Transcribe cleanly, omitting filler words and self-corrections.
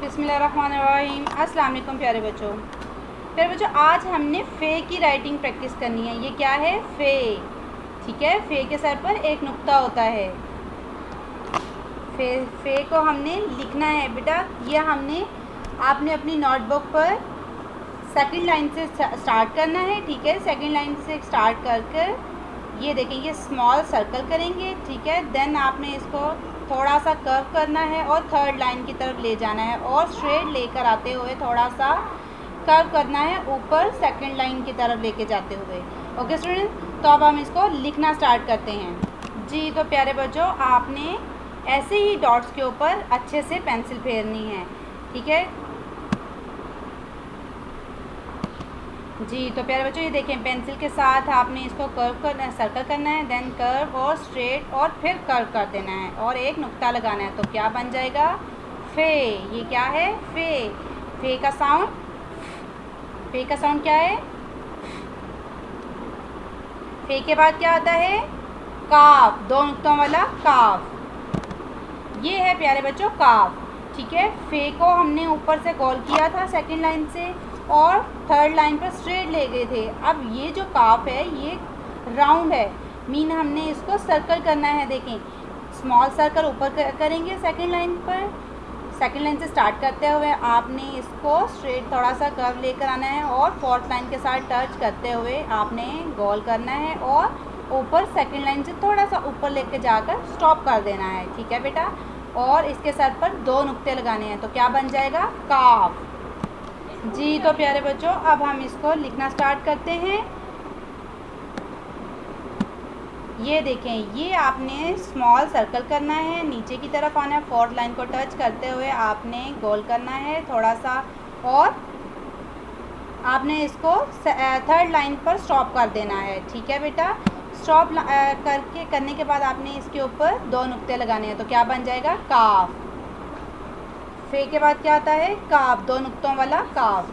बिस्मिल्लाहिर्रहमानिर्रहीम। अस्सलाम वालेकुम प्यारे बच्चों, आज हमने फ़े की राइटिंग प्रैक्टिस करनी है। ये क्या है? फ़े। ठीक है, फ़े के सर पर एक नुक्ता होता है। फ़े को हमने लिखना है बेटा। ये आपने अपनी नोटबुक पर सेकंड लाइन से स्टार्ट करना है। ठीक है, सेकंड लाइन से स्टार्ट कर ये देखें, ये स्मॉल सर्कल करेंगे। ठीक है, देन आपने इसको थोड़ा सा कर्व करना है और थर्ड लाइन की तरफ ले जाना है और स्ट्रेट लेकर आते हुए थोड़ा सा कर्व करना है ऊपर सेकंड लाइन की तरफ लेके जाते हुए। ओके स्टूडेंट, तो अब हम इसको लिखना स्टार्ट करते हैं। जी तो प्यारे बच्चों, आपने ऐसे ही डॉट्स के ऊपर अच्छे से पेंसिल फेरनी है। ठीक है जी, तो प्यारे बच्चों ये देखें, पेंसिल के साथ आपने इसको कर्व करना है, सर्कल करना है, देन कर्व और स्ट्रेट और फिर कर्व कर देना है और एक नुक्ता लगाना है। तो क्या बन जाएगा? फ़े। ये क्या है? फ़े। फ़े का साउंड क्या है? फ़े के बाद क्या आता है? काफ, दो नुक्तों वाला काफ। ये है प्यारे बच्चों काफ। ठीक है, फ़े को हमने ऊपर से गोल किया था सेकंड लाइन से और थर्ड लाइन पर स्ट्रेट ले गए थे। अब ये जो काफ है ये राउंड है, मीन हमने इसको सर्कल करना है। देखें, स्मॉल सर्कल ऊपर करेंगे सेकंड लाइन पर। सेकंड लाइन से स्टार्ट करते हुए आपने इसको स्ट्रेट थोड़ा सा कर्व लेकर आना है और फोर्थ लाइन के साथ टच करते हुए आपने गोल करना है और ऊपर सेकंड लाइन से थोड़ा सा ऊपर लेके जाकर स्टॉप कर देना है। ठीक है बेटा, और इसके सर पर दो नुक्ते लगाने हैं। तो क्या बन जाएगा? काफ। जी तो प्यारे बच्चों, अब हम इसको लिखना स्टार्ट करते हैं। ये देखें, ये आपने स्मॉल सर्कल करना है, नीचे की तरफ आना है, फोर्थ लाइन को टच करते हुए आपने गोल करना है थोड़ा सा और आपने इसको थर्ड लाइन पर स्टॉप कर देना है। ठीक है बेटा, स्टॉप करने के बाद आपने इसके ऊपर दो नुक्ते लगाने हैं। तो क्या बन जाएगा? काफ। फ़े के बाद क्या आता है? काफ, दो नुक्तों वाला काफ।